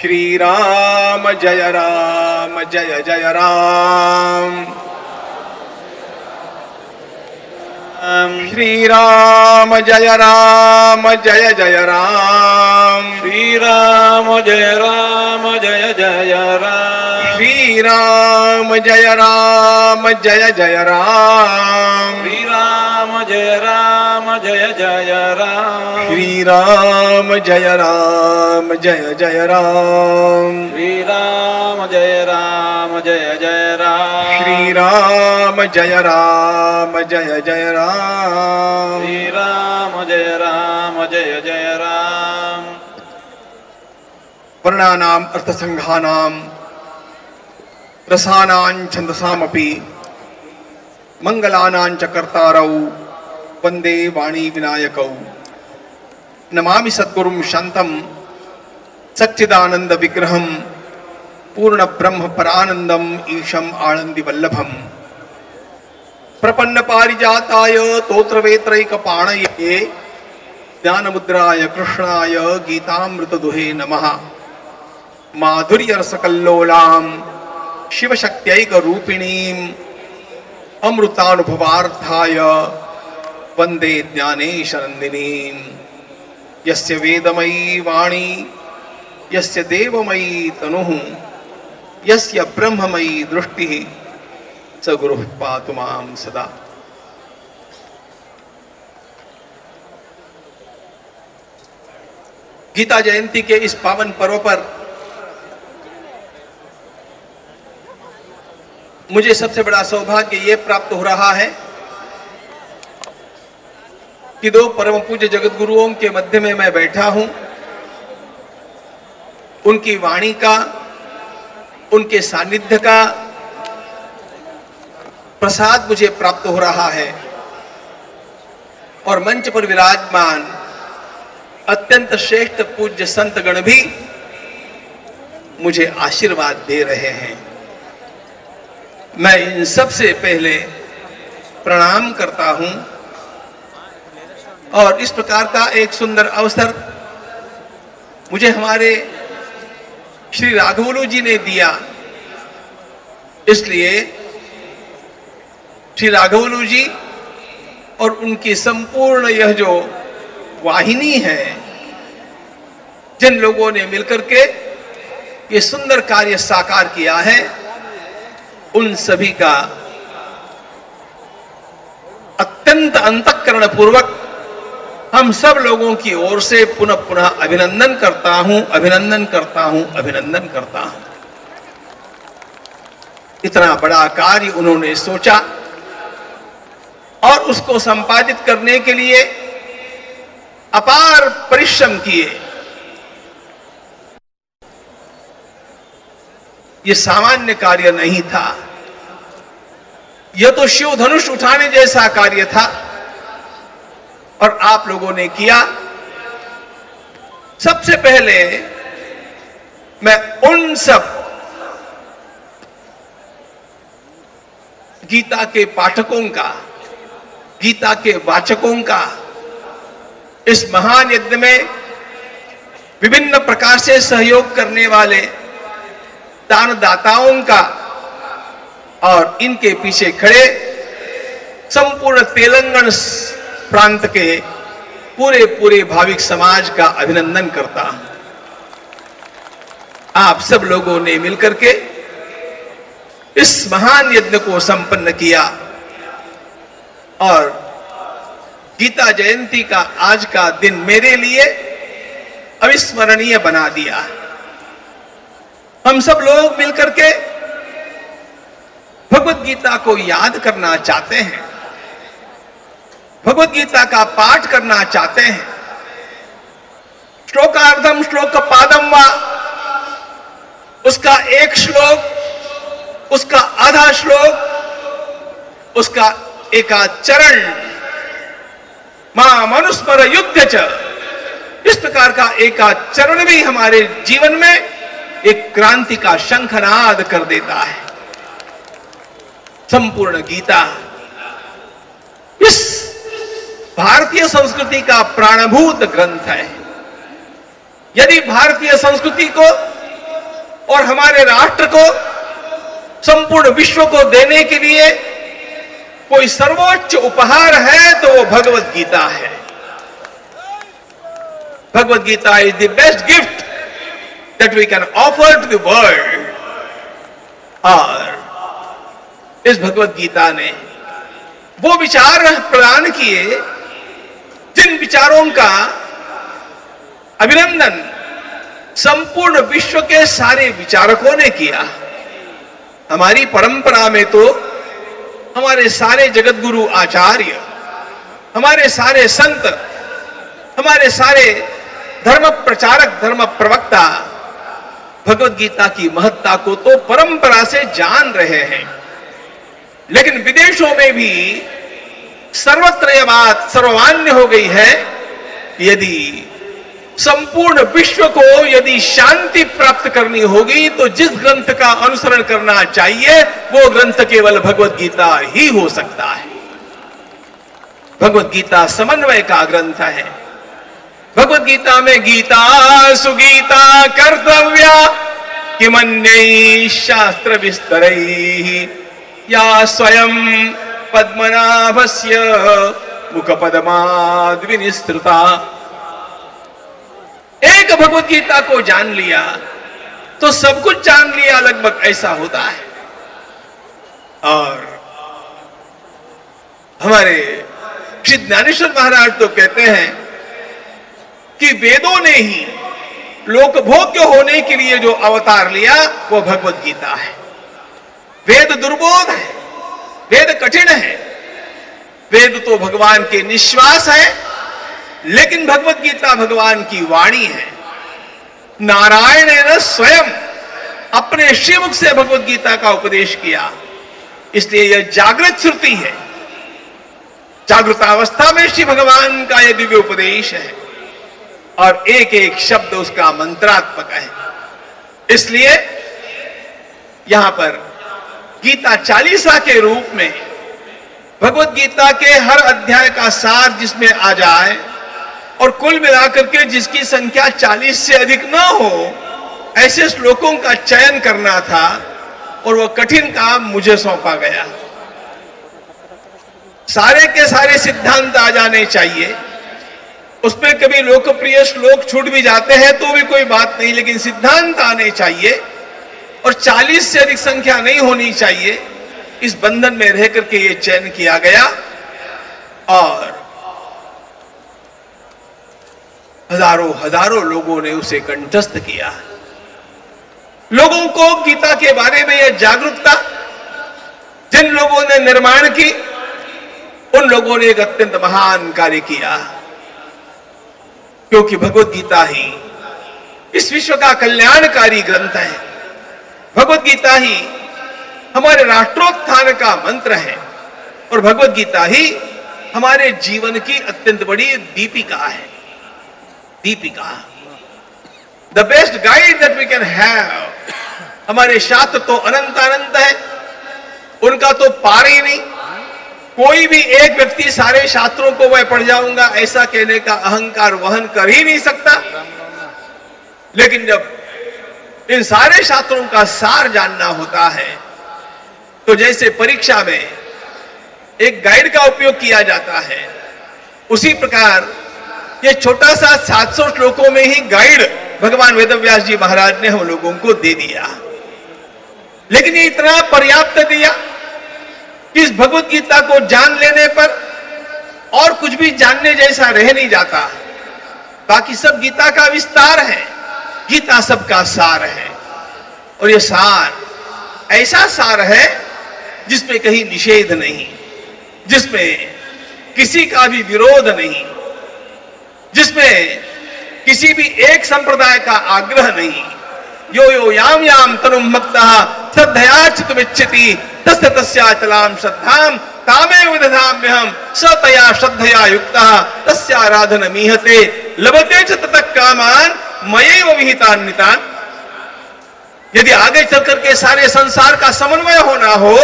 श्री राम जय जय राम। श्री राम जय जय राम। श्री राम जय जय राम। श्री राम जय जय राम। श्री राम जय जय राम। श्री राम जय राम जय राम। श्री राम जय जय राम। श्री राम जय राम जय राम। श्री राम जय जय राम। वर्णानां अर्थसंघानां रसानां छन्दसामपि मंगलानां च कर्तारौ वंदे वाणी विनायकौ। नमामि सद्गुरुं शान्तं सच्चिदानंद विग्रहं पूर्ण ब्रह्म परानंदम ईशम आनंदी वल्लभम। प्रपन्न पारिजाताय तोत्रवेत्रैकपाणये ज्ञानमुद्राय कृष्णाय गीतामृतदुहे नमः। माधुर्यरसकल्लोलां शिवशक्त्यैकरूपिणीं अमृतानुभवार्थाय वंदे ज्ञानेशनन्दिनीं। यस्य वेदमयी वाणी यस्य देवमयी तनुः यस्य ब्रह्ममयी दृष्टिः स गुरुः पातु मां सदा। गीता जयंती के इस पावन पर्व पर मुझे सबसे बड़ा सौभाग्य ये प्राप्त हो रहा है कि दो परम पूज्य जगत गुरुओं के मध्य में मैं बैठा हूं। उनकी वाणी का, उनके सानिध्य का प्रसाद मुझे प्राप्त हो रहा है और मंच पर विराजमान अत्यंत श्रेष्ठ पूज्य संतगण भी मुझे आशीर्वाद दे रहे हैं। मैं इन सब से पहले प्रणाम करता हूं और इस प्रकार का एक सुंदर अवसर मुझे हमारे श्री राघवलू जी ने दिया, इसलिए श्री राघवलू जी और उनकी संपूर्ण यह जो वाहिनी है, जिन लोगों ने मिलकर के ये सुंदर कार्य साकार किया है, उन सभी का अत्यंत अंतःकरण पूर्वक हम सब लोगों की ओर से पुनः पुनः अभिनंदन करता हूं। इतना बड़ा कार्य उन्होंने सोचा और उसको संपादित करने के लिए अपार परिश्रम किए। यह सामान्य कार्य नहीं था, यह तो शिव धनुष उठाने जैसा कार्य था और आप लोगों ने किया। सबसे पहले मैं उन सब गीता के पाठकों का, गीता के वाचकों का, इस महान यज्ञ में विभिन्न प्रकार से सहयोग करने वाले दानदाताओं का और इनके पीछे खड़े संपूर्ण तेलंगाना प्रांत के पूरे भाविक समाज का अभिनंदन करता हूं। आप सब लोगों ने मिलकर के इस महान यज्ञ को संपन्न किया और गीता जयंती का आज का दिन मेरे लिए अविस्मरणीय बना दिया। हम सब लोग मिलकर के भगवत गीता को याद करना चाहते हैं, भगवत गीता का पाठ करना चाहते हैं। श्लोकार्धम श्लोक पादम वा, उसका एक श्लोक, उसका आधा श्लोक, उसका एकाध चरण, मां मनुस्मर युद्ध च, इस प्रकार का एकाध चरण भी हमारे जीवन में एक क्रांति का शंखनाद कर देता है। संपूर्ण गीता इस भारतीय संस्कृति का प्राणभूत ग्रंथ है। यदि भारतीय संस्कृति को और हमारे राष्ट्र को, संपूर्ण विश्व को देने के लिए कोई सर्वोच्च उपहार है तो वो भगवत गीता है। Bhagavad Gita is the best gift that we can offer to the world. और इस भगवत गीता ने वो विचार प्रदान किए जिन विचारों का अभिनंदन संपूर्ण विश्व के सारे विचारकों ने किया। हमारी परंपरा में तो हमारे सारे जगत गुरु आचार्य, हमारे सारे संत, हमारे सारे धर्म प्रचारक, धर्म प्रवक्ता भगवत गीता की महत्ता को तो परंपरा से जान रहे हैं, लेकिन विदेशों में भी सर्वत्र यह बात सर्वमान्य हो गई है, यदि संपूर्ण विश्व को यदि शांति प्राप्त करनी होगी तो जिस ग्रंथ का अनुसरण करना चाहिए वो ग्रंथ केवल भगवत गीता ही हो सकता है। भगवत गीता समन्वय का ग्रंथ है। भगवत गीता में गीता सुगीता कर्तव्या किमन्यै शास्त्र विस्तरैः या स्वयं पद्मनाभस्य मुखपद्माद् विनिसृता। एक भगवत गीता को जान लिया तो सब कुछ जान लिया, लगभग ऐसा होता है। और हमारे श्री ज्ञानेश्वर महाराज तो कहते हैं कि वेदों ने ही लोकभोग्य होने के लिए जो अवतार लिया वो भगवत गीता है। वेद दुर्बोध है, वेद कठिन है, वेद तो भगवान के निश्वास है, लेकिन भगवत गीता भगवान की वाणी है। नारायण ने स्वयं अपने श्रीमुख से भगवत गीता का उपदेश किया, इसलिए यह जागृत श्रुति है। जागृतावस्था में श्री भगवान का यह दिव्य उपदेश है और एक एक शब्द उसका मंत्रात्मक है। इसलिए यहां पर गीता चालीसा के रूप में भगवत गीता के हर अध्याय का सार जिसमें आ जाए और कुल मिलाकर के जिसकी संख्या 40 से अधिक न हो, ऐसे श्लोकों का चयन करना था और वह कठिन काम मुझे सौंपा गया। सारे के सारे सिद्धांत आ जाने चाहिए, उसमें कभी लोकप्रिय श्लोक छूट भी जाते हैं तो भी कोई बात नहीं, लेकिन सिद्धांत आने चाहिए और 40 से अधिक संख्या नहीं होनी चाहिए। इस बंधन में रह करके ये चयन किया गया और हजारों हजारों लोगों ने उसे कंठस्थ किया। लोगों को गीता के बारे में यह जागरूकता जिन लोगों ने निर्माण की, उन लोगों ने एक अत्यंत महान कार्य किया, क्योंकि भगवत गीता ही इस विश्व का कल्याणकारी ग्रंथ है। भगवत गीता ही हमारे राष्ट्रोत्थान का मंत्र है और भगवत गीता ही हमारे जीवन की अत्यंत बड़ी दीपिका है। दीपिका, the best guide that we can have. हमारे शास्त्र तो अनंत अनंत है, उनका तो पार ही नहीं। कोई भी एक व्यक्ति सारे शास्त्रों को मैं पढ़ जाऊंगा ऐसा कहने का अहंकार वहन कर ही नहीं सकता। लेकिन जब इन सारे शास्त्रों का सार जानना होता है तो जैसे परीक्षा में एक गाइड का उपयोग किया जाता है, उसी प्रकार ये छोटा सा 700 श्लोकों में ही गाइड भगवान वेदव्यास जी महाराज ने हम लोगों को दे दिया। लेकिन ये इतना पर्याप्त दिया कि इस भगवत गीता को जान लेने पर और कुछ भी जानने जैसा रह नहीं जाता। बाकी सब गीता का विस्तार है, गीता सबका सार है और ये सार ऐसा सार है जिसमें कहीं निषेध नहीं, जिसमें किसी का भी विरोध नहीं, जिसमें किसी भी एक संप्रदाय का आग्रह नहीं। यो यो याम याम तनुम मक्तः श्रद्धया चित्तमिच्छति तस्य तस्याचलाम श्रद्धाम तामेव विदधाम्यहम् स तया श्रद्धया युक्तः तस्याराधनमीहते लभते च ततः कामान् मयैव विहितान्वितान्। यदि आगे चल करके सारे संसार का समन्वय होना हो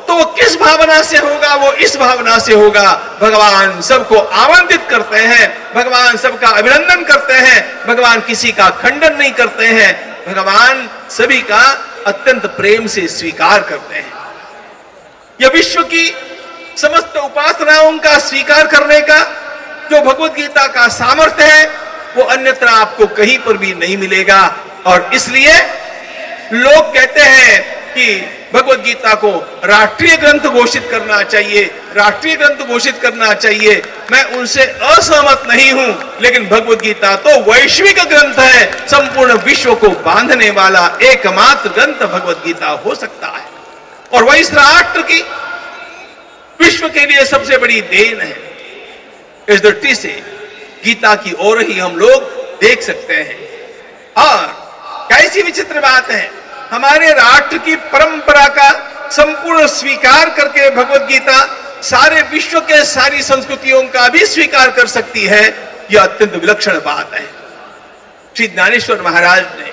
तो वो किस भावना से होगा? वो इस भावना से होगा, भगवान सबको आमंत्रित करते हैं, भगवान सबका अभिनंदन करते हैं, भगवान किसी का खंडन नहीं करते हैं, भगवान सभी का अत्यंत प्रेम से स्वीकार करते हैं। यह विश्व की समस्त उपासनाओं का स्वीकार करने का जो भगवत गीता का सामर्थ्य है वो अन्यत्र आपको कहीं पर भी नहीं मिलेगा। और इसलिए लोग कहते हैं कि भगवत गीता को राष्ट्रीय ग्रंथ घोषित करना चाहिए, राष्ट्रीय ग्रंथ घोषित करना चाहिए। मैं उनसे असहमत नहीं हूं, लेकिन भगवत गीता तो वैश्विक ग्रंथ है, संपूर्ण विश्व को बांधने वाला एकमात्र ग्रंथ भगवत गीता हो सकता है। और वह इस राष्ट्र की विश्व के लिए सबसे बड़ी देन है। इस दृष्टि से गीता की ओर ही हम लोग देख सकते हैं। और कैसी विचित्र बात है, हमारे राष्ट्र की परंपरा का संपूर्ण स्वीकार करके भगवत गीता सारे विश्व के सारी संस्कृतियों का भी स्वीकार कर सकती है। यह अत्यंत विलक्षण बात है। श्री ज्ञानेश्वर महाराज ने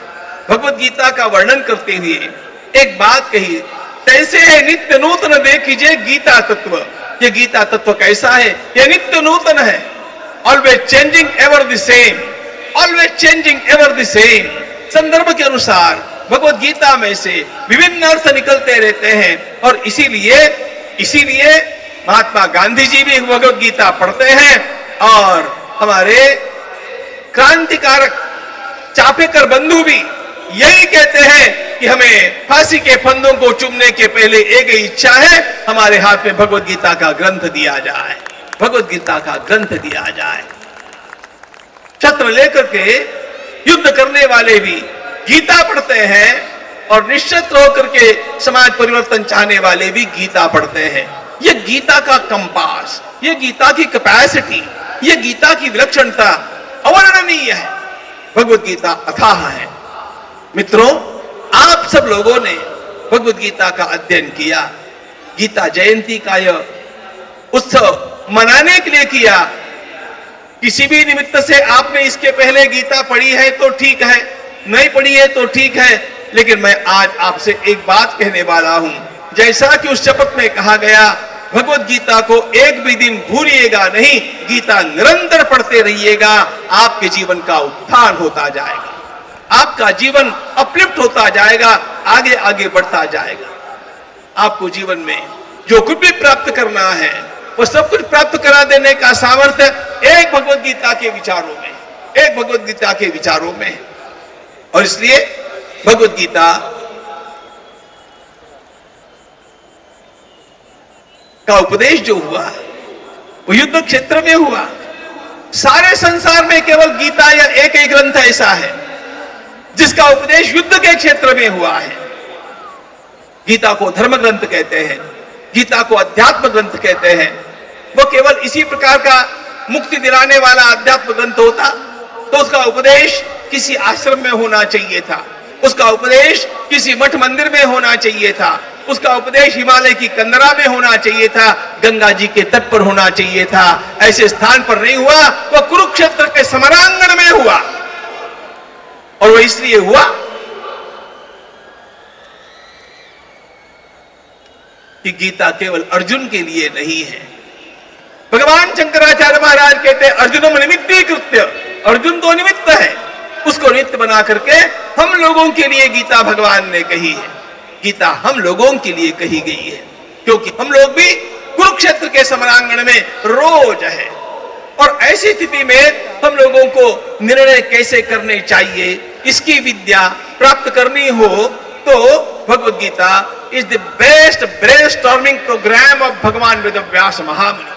भगवत गीता का वर्णन करते हुए एक बात कही, तैसे है नित्य नूतन देखिए गीता तत्व। ये गीता तत्व कैसा है? ये नित्य नूतन है, always changing ever the same, always changing ever the same. संदर्भ के अनुसार भगवत गीता में से विभिन्न अर्थ निकलते रहते हैं। और इसीलिए महात्मा गांधी जी भी भगवत गीता पढ़ते हैं और हमारे क्रांतिकारक चापेकर बंधु भी यही कहते हैं कि हमें फांसी के फंदों को चूमने के पहले एक ही इच्छा है, हमारे हाथ में भगवत गीता का ग्रंथ दिया जाए, भगवत गीता का ग्रंथ दिया जाए। छत्र लेकर के युद्ध करने वाले भी गीता पढ़ते हैं और निश्चित होकर के समाज परिवर्तन चाहने वाले भी गीता पढ़ते हैं। यह गीता का कंपास, यह गीता की कैपेसिटी, यह गीता की विलक्षणता अवर्णनीय है। भगवत गीता अथाह है। मित्रों, आप सब लोगों ने भगवत गीता का अध्ययन किया, गीता जयंती का यह उत्सव मनाने के लिए किया। किसी भी निमित्त से आपने इसके पहले गीता पढ़ी है तो ठीक है, नहीं पढ़ी है तो ठीक है, लेकिन मैं आज आपसे एक बात कहने वाला हूं। जैसा कि उस शपथ में कहा गया, भगवत गीता को एक भी दिन भूलिएगा नहीं, गीता निरंतर पढ़ते रहिएगा, आपके जीवन का उत्थान होता जाएगा, आपका जीवन अपलिफ्ट होता जाएगा, आगे आगे बढ़ता जाएगा। आपको जीवन में जो कुछ भी प्राप्त करना है वो सब कुछ प्राप्त करा देने का सामर्थ्य एक भगवत गीता के विचारों में, एक भगवत गीता के विचारों में। और इसलिए भगवत गीता का उपदेश जो हुआ वो युद्ध क्षेत्र में हुआ। सारे संसार में केवल गीता या एक ही ग्रंथ ऐसा है जिसका उपदेश युद्ध के क्षेत्र में हुआ है। गीता को धर्म ग्रंथ कहते हैं, गीता को अध्यात्म ग्रंथ कहते हैं। वो केवल इसी प्रकार का मुक्ति दिलाने वाला अध्यात्म ग्रंथ होता तो उसका उपदेश किसी आश्रम में होना चाहिए था, उसका उपदेश किसी मठ मंदिर में होना चाहिए था, उसका उपदेश हिमालय की कंदरा में होना चाहिए था, गंगा जी के तट पर होना चाहिए था। ऐसे स्थान पर नहीं हुआ, वह कुरुक्षेत्र के समरांगण में हुआ। और वह इसलिए हुआ कि गीता केवल अर्जुन के लिए नहीं है। भगवान शंकराचार्य महाराज कहते हैं अर्जुनम निमित्तीकृत्य, अर्जुन तो निमित्त है, उसको निमित्त बना करके हम लोगों के लिए गीता भगवान ने कही है। गीता हम लोगों के लिए कही गई है क्योंकि हम लोग भी कुरुक्षेत्र के समरांगण में रोज है। और ऐसी स्थिति में हम लोगों को निर्णय कैसे करने चाहिए, इसकी विद्या प्राप्त करनी हो तो Bhagavad Gita is the best brainstorming programme of भगवान वेदव्यास महामुनि।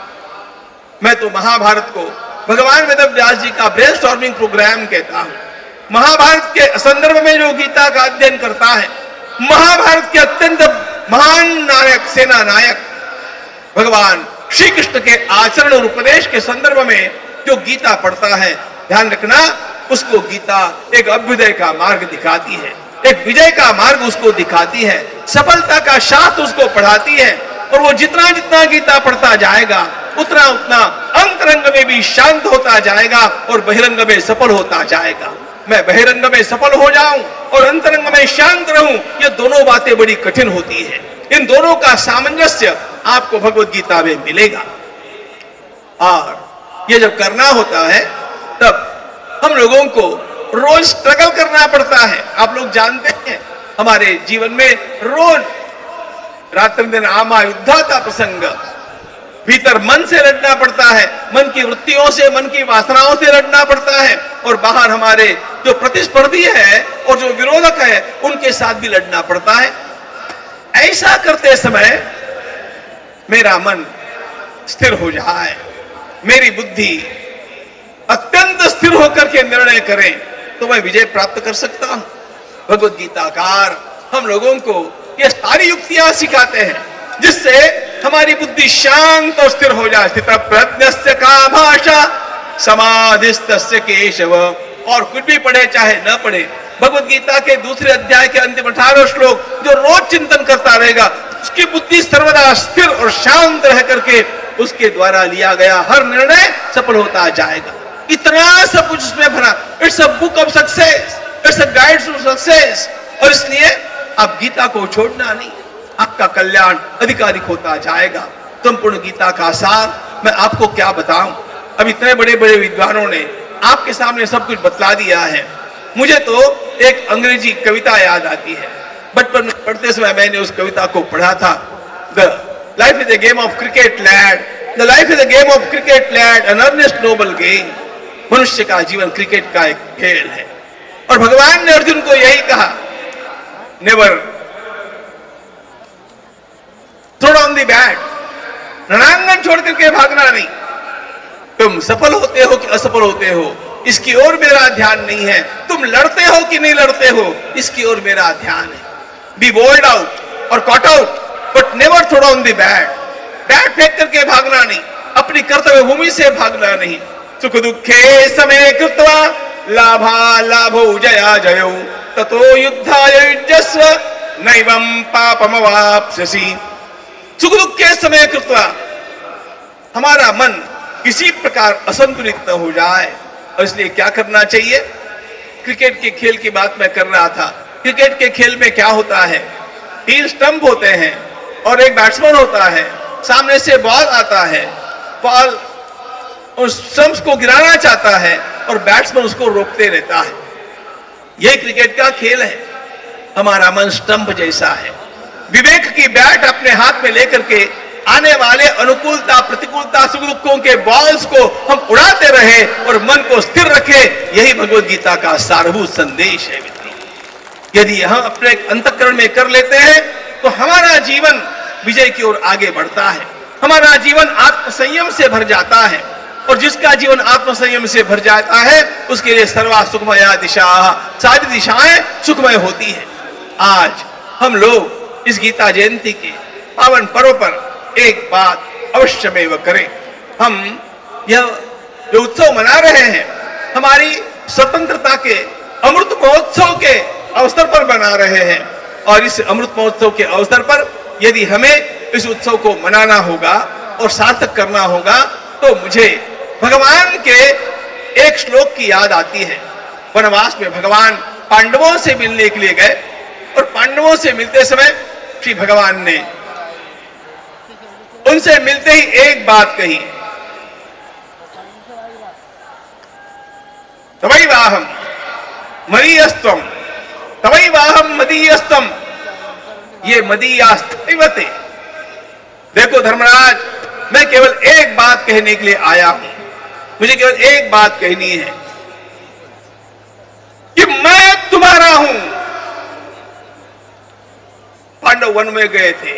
मैं तो महाभारत को भगवान वेदव्यास जी का ब्रेनस्टॉर्मिंग प्रोग्राम कहता हूं। महाभारत के संदर्भ में जो गीता का अध्ययन करता है, महाभारत के अत्यंत महान नायक, सेना नायक भगवान श्री कृष्ण के आचरण और उपदेश के संदर्भ में जो गीता पढ़ता है, ध्यान रखना उसको गीता एक अभ्युदय का मार्ग दिखाती है, एक विजय का मार्ग उसको दिखाती है, सफलता का शास्त्र उसको पढ़ाती है। और वो जितना जितना गीता पढ़ता जाएगा उतना उतना अंतरंग में भी शांत होता जाएगा और बहिरंग में सफल होता जाएगा। मैं बहिरंग में सफल हो जाऊं और अंतरंग में शांत रहूं, ये दोनों बातें बड़ी कठिन होती है। इन दोनों का सामंजस्य आपको भगवत गीता में मिलेगा। और ये जब करना होता है तब हम लोगों को रोज स्ट्रगल करना पड़ता है। आप लोग जानते हैं हमारे जीवन में रोज रात्र दिन आमा युद्धाता प्रसंग, भीतर मन से लड़ना पड़ता है, मन की वृत्तियों से, मन की वासनाओं से लड़ना पड़ता है, और बाहर हमारे जो प्रतिस्पर्धी है और जो विरोधक है उनके साथ भी लड़ना पड़ता है। ऐसा करते समय मेरा मन स्थिर हो जाए, मेरी बुद्धि अत्यंत स्थिर होकर के निर्णय करें, तो मैं विजय प्राप्त कर सकता हूं। भगवद गीताकार हम लोगों को ये सारी युक्तियां सिखाते हैं जिससे हमारी बुद्धि शांत और स्थिर हो जाए। स्थित प्रज्ञस्य का भाषा समाधिस्तस्य केशव। और कुछ भी पढ़े चाहे न पढ़े, भगवद गीता के दूसरे अध्याय के अंतिम 18 श्लोक जो रोज चिंतन करता रहेगा, उसकी बुद्धि सर्वदा स्थिर और शांत रह करके उसके द्वारा लिया गया हर निर्णय सफल होता जाएगा। इतना सब कुछ उसमें भरा। It's a book of success, it's a guide to success. और इसलिए आप गीता को छोड़ना नहीं, आपका कल्याण अधिकाधिक होता जाएगा। संपूर्ण गीता का सार मैं आपको क्या बताऊं। अब इतने बड़े बड़े विद्वानों ने आपके सामने सब कुछ बतला दिया है। मुझे तो एक अंग्रेजी कविता याद आती है। बचपन में पढ़ते समय मैंने उस कविता को पढ़ा था। The life is a game of cricket lad, the life is a game of cricket lad, an earnest noble game. मनुष्य का जीवन क्रिकेट का एक खेल है। और भगवान ने अर्जुन को यही कहा, never throw down the bat, रणांगन छोड़ करके भागना नहीं। तुम सफल होते हो कि असफल होते हो, इसकी ओर मेरा ध्यान नहीं है। तुम लड़ते हो कि नहीं लड़ते हो, इसकी ओर मेरा ध्यान है। बी बोल्ड आउट और caught out, but never throw down the bat. Bat फेंक करके भागना नहीं, अपनी कर्तव्य भूमि से भागना नहीं। सुख दुखे समय कृत्वा लाभा लाभो जया जयो ततो युद्धाय युज्यस्व नैवं पापमवाप्स्यसि। सुख दुख के समय कृत्वा, हमारा मन किसी प्रकार असंतुलित न हो जाए। और इसलिए क्या करना चाहिए? क्रिकेट के खेल की बात मैं कर रहा था। क्रिकेट के खेल में क्या होता है, 3 स्टंप होते हैं और एक बैट्समैन होता है। सामने से बॉल आता है, बॉल उस स्टंप्स को गिराना चाहता है और बैट्समैन उसको रोकते रहता है। यह क्रिकेट का खेल है। हमारा मन स्टंप जैसा है। विवेक की बैट अपने हाथ में लेकर के आने वाले अनुकूलता प्रतिकूलता सुख दुखों के बॉल्स को हम उड़ाते रहे और मन को स्थिर रखे। यही भगवद गीता का सारभूत संदेश है। यदि हम अपने अंतःकरण में कर लेते हैं तो हमारा जीवन विजय की ओर आगे बढ़ता है। हमारा जीवन आत्मसंयम से भर जाता है। और जिसका जीवन आत्मसंयम से भर जाता है उसके लिए सर्वा सुखमया दिशा, सारी दिशाएं सुखमय होती है। आज हम लोग इस गीता जयंती के पावन पर्व पर एक बात अवश्य में करें। हम यह जो उत्सव मना रहे हैं हमारी स्वतंत्रता के अमृत महोत्सव के अवसर पर मना रहे हैं। और इस अमृत महोत्सव के अवसर पर यदि हमें इस उत्सव को मनाना होगा और सार्थक करना होगा तो मुझे भगवान के एक श्लोक की याद आती है। वनवास में भगवान पांडवों से मिलने के लिए गए और पांडवों से मिलते समय श्री भगवान ने उनसे मिलते ही एक बात कही, तवैवाहम मदीयस्त्वम, तवैवाहम मदीयस्त्वम, ये मदीयास्त्वते। देखो धर्मराज, मैं केवल एक बात कहने के लिए आया हूं। मुझे केवल एक बात कहनी है कि मैं तुम्हारा हूं। पांडव वन में गए थे,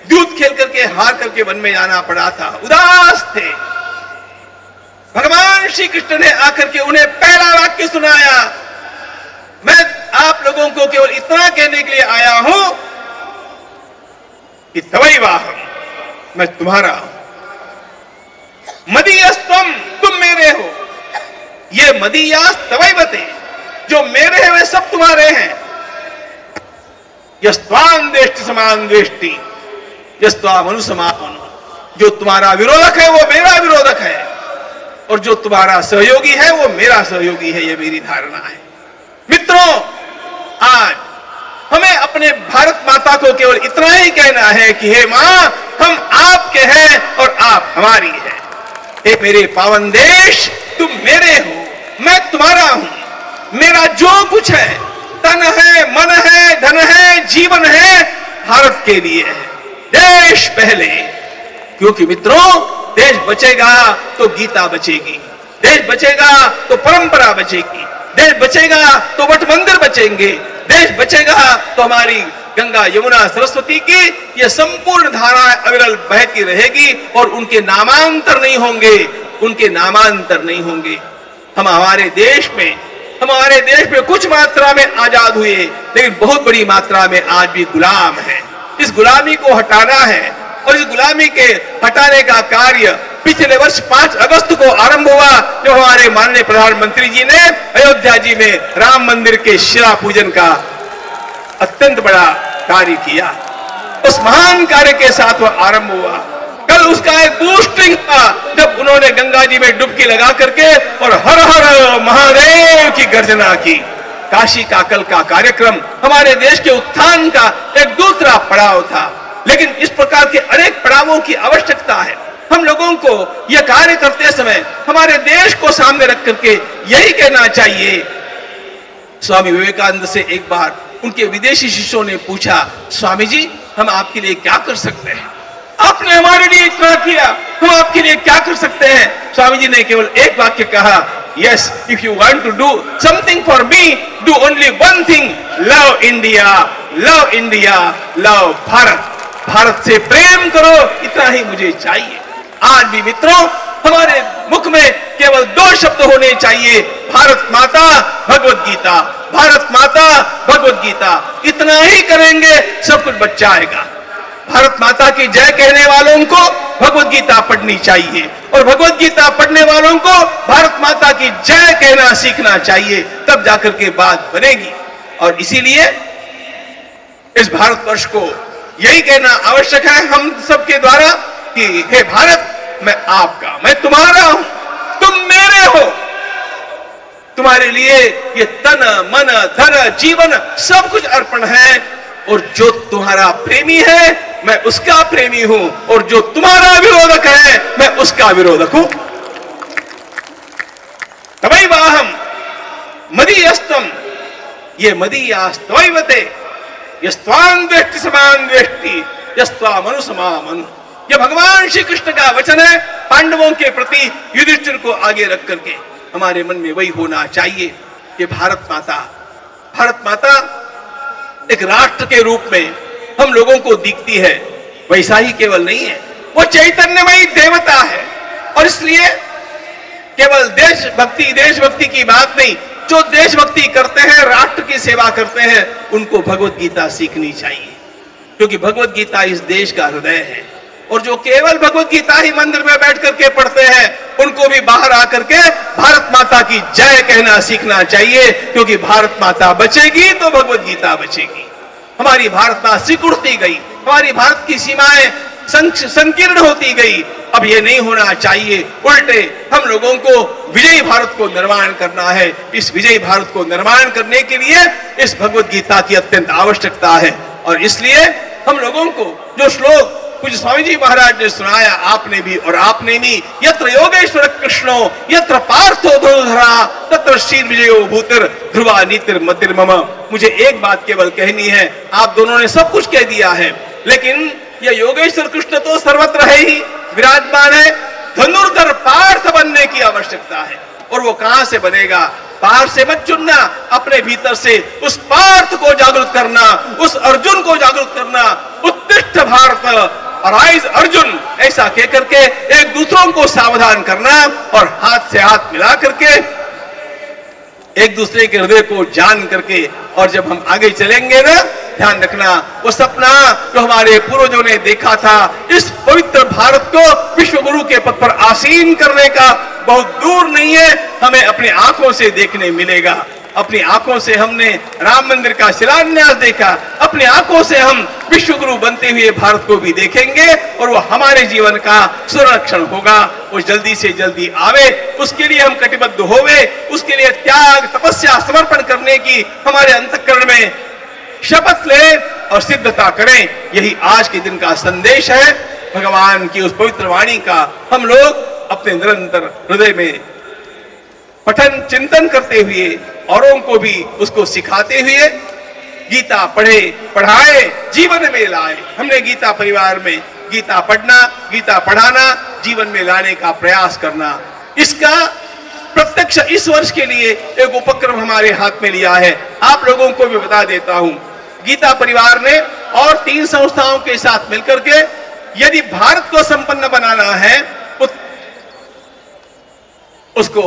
युद्ध खेल करके हार करके वन में जाना पड़ा था, उदास थे। भगवान श्री कृष्ण ने आकर के उन्हें पहला वाक्य सुनाया, मैं आप लोगों को केवल इतना कहने के लिए आया हूं कि तवैवाहम, मैं तुम्हारा हूं। मदीयस्त्वम, तुम मेरे हो। ये मदीयास तवैवते, जो मेरे हैं वे सब तुम्हारे हैं। यस्त्वाम द्वेष्टि समान द्वेष्टि, यस्त्वाम अनुसमापनो, जो तुम्हारा विरोधक है वो मेरा विरोधक है और जो तुम्हारा सहयोगी है वो मेरा सहयोगी है। ये मेरी धारणा है। मित्रों, आज हमें अपने भारत माता को केवल इतना ही कहना है कि हे मां, हम आपके हैं और आप हमारी हैं। हे मेरे पावन देश, तुम मेरे हो, मैं तुम्हारा हूं। मेरा जो कुछ है तन है, मन है, धन है, जीवन है, भारत के लिए है। देश पहले, क्योंकि मित्रों देश बचेगा तो गीता बचेगी, देश बचेगा तो परंपरा बचेगी, देश बचेगा तो मठ मंदिर बचेंगे, देश बचेगा तो हमारी गंगा यमुना सरस्वती की यह संपूर्ण धाराएं अविरल बहती रहेगी और उनके नामांतर नहीं होंगे, उनके नामांतर नहीं होंगे। हम हमारे देश में कुछ मात्रा में आजाद हुए, लेकिन बहुत बड़ी मात्रा में आज भी गुलाम है। इस गुलामी को हटाना है और इस गुलामी के हटाने का कार्य पिछले वर्ष 5 अगस्त को आरंभ हुआ, जब हमारे माननीय प्रधानमंत्री जी ने अयोध्या जी में राम मंदिर के शिला पूजन का अत्यंत बड़ा कार्य किया। उस महान कार्य के साथ वह आरंभ हुआ। कल उसका एक बूस्टिंग था, जब उन्होंने गंगा जी में डुबकी लगा करके और हर हर महादेव की गर्जना की। काशी का कल का कार्यक्रम हमारे देश के उत्थान का एक दूसरा पड़ाव था, लेकिन इस प्रकार के अनेक पड़ावों की आवश्यकता है। हम लोगों को यह कार्य करते समय हमारे देश को सामने रख करके यही कहना चाहिए। स्वामी विवेकानंद से एक बार उनके विदेशी शिष्यों ने पूछा, स्वामी जी हम आपके लिए क्या कर सकते हैं? आपने हमारे लिए इतना किया, हम आपके लिए क्या कर सकते हैं? स्वामी जी ने केवल एक वाक्य कहा, yes, if you want to do something for me, do only one thing, love India, love India, love Bharat. Bharat से प्रेम करो, इतना ही मुझे चाहिए। आज भी मित्रों हमारे मुख में केवल 2 शब्द होने चाहिए, भारत माता, भगवत गीता, भारत माता, भगवत गीता। इतना ही करेंगे सब कुछ बच जाएगा। भारत माता की जय कहने वालों को भगवत गीता पढ़नी चाहिए और भगवत गीता पढ़ने वालों को भारत माता की जय कहना सीखना चाहिए, तब जाकर के बात बनेगी। और इसीलिए इस भारतवर्ष को यही कहना आवश्यक है हम सबके द्वारा कि हे भारत, मैं आपका, मैं तुम्हारा हूं, तुम मेरे हो। तुम्हारे लिए ये तन मन धन जीवन सब कुछ अर्पण है, और जो तुम्हारा प्रेमी है मैं उसका प्रेमी हूं, और जो तुम्हारा विरोधक है मैं उसका विरोधक हूं। तवै वाहम मदीयस्तम ये मदीयास्तवैवते यस्त्वां द्वेष्टि समान द्वेष्टि यस्त्वा मनु समा मनु। यह भगवान श्री कृष्ण का वचन है पांडवों के प्रति युधिष्ठिर को आगे रख करके। हमारे मन में वही होना चाहिए कि भारत माता एक राष्ट्र के रूप में हम लोगों को दिखती है, वैसा ही केवल नहीं है, वो चैतन्यमयी देवता है। और इसलिए केवल देशभक्ति की बात नहीं, जो देशभक्ति करते हैं, राष्ट्र की सेवा करते हैं, उनको भगवत गीता सीखनी चाहिए, क्योंकि भगवत गीता इस देश का हृदय है। और जो केवल भगवत गीता ही मंदिर में बैठ करके पढ़ते हैं, उनको भी बाहर आकर के भारत माता की जय कहना सीखना चाहिए, क्योंकि भारत माता बचेगी तो भगवत गीता बचेगी। हमारी भारत माता सिकुड़ती गई, हमारी भारत की सीमाएं संकीर्ण होती गई। अब ये नहीं होना चाहिए, उल्टे हम लोगों को विजयी भारत को निर्माण करना है। इस विजयी भारत को निर्माण करने के लिए इस भगवत गीता की अत्यंत आवश्यकता है। और इसलिए हम लोगों को जो श्लोक कुछ स्वामी जी महाराज ने सुनाया, आपने भी और आपने भी, यत्र योगेश्वर कृष्णो यत्र पार्थो धनुर्धरा तत्र श्री विजयो भूतिर ध्रुवा नीतिर मतिर मम। मुझे एक बात केवल कहनी है, आप दोनों ने सब कुछ कह दिया है, लेकिन यह योगेश्वर कृष्ण तो सर्वत्र है ही, विराजमान है। धनुर्धर पार्थ बनने की आवश्यकता है, और वो कहां से बनेगा? पार्थ से मत चुनना, अपने भीतर से उस पार्थ को जागृत करना, उस अर्जुन को जागृत करना। उत्तिष्ठ भारत अराइज अर्जुन, ऐसा कह करके एक दूसरों को सावधान करना और हाथ से हाथ मिला करके एक दूसरे के हृदय को जान करके, और जब हम आगे चलेंगे ना, ध्यान रखना वो सपना जो हमारे पूर्वजों ने देखा था, इस पवित्र भारत को विश्व गुरु के पद पर आसीन करने का, बहुत दूर नहीं है, हमें अपनी आंखों से देखने मिलेगा। अपनी आंखों से हमने राम मंदिर का शिलान्यास देखा, अपनी आंखों से हम विश्व गुरु बनते हुए भारत को भी देखेंगे, और वो हमारे जीवन का संरक्षण होगा। वो जल्दी से जल्दी आवे, उसके लिए हम कटिबद्ध होवे, उसके लिए त्याग तपस्या समर्पण करने की हमारे अंतःकरण में शपथ ले और सिद्धता करें। यही आज के दिन का संदेश है। भगवान की उस पवित्र वाणी का हम लोग अपने निरंतर हृदय में पठन चिंतन करते हुए औरों को भी उसको सिखाते हुए गीता पढ़े पढ़ाए जीवन में लाए। हमने गीता परिवार में गीता पढ़ना, गीता पढ़ाना, जीवन में लाने का प्रयास करना, इसका प्रत्यक्ष इस वर्ष के लिए एक उपक्रम हमारे हाथ में लिया है। आप लोगों को भी बता देता हूं, गीता परिवार ने और 3 संस्थाओं के साथ मिलकर के यदि भारत को संपन्न बनाना है, उसको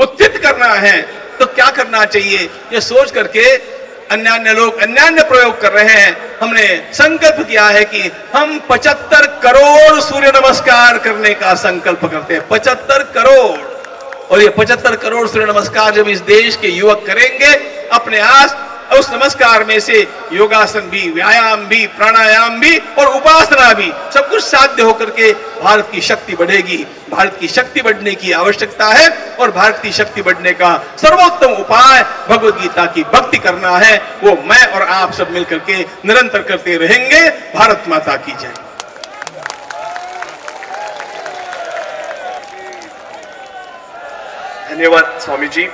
उत्थित करना है, तो क्या करना चाहिए, ये सोच करके अन्य लोग अन्य प्रयोग कर रहे हैं। हमने संकल्प किया है कि हम 75 करोड़ सूर्य नमस्कार करने का संकल्प करते हैं। 75 करोड़, और ये 75 करोड़ सूर्य नमस्कार जब इस देश के युवक करेंगे, अपने आस उस नमस्कार में से योगासन भी, व्यायाम भी, प्राणायाम भी और उपासना भी सब कुछ साध्य होकर के भारत की शक्ति बढ़ेगी। भारत की शक्ति बढ़ने की आवश्यकता है और भारत की शक्ति बढ़ने का सर्वोत्तम उपाय भगवद गीता की भक्ति करना है। वो मैं और आप सब मिलकर के निरंतर करते रहेंगे। भारत माता की जय। ధన్యవాదాలు స్వామీజీ.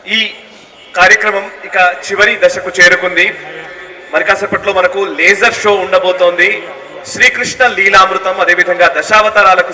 ఈ కార్యక్రమం ఇక చివరి దశకు చేరుకుంది. మరి కాసేపట్లో మనకు లేజర్ షో ఉండబోతోంది. శ్రీకృష్ణ లీలామృతం, అదేవిధంగా దశావతారాలకు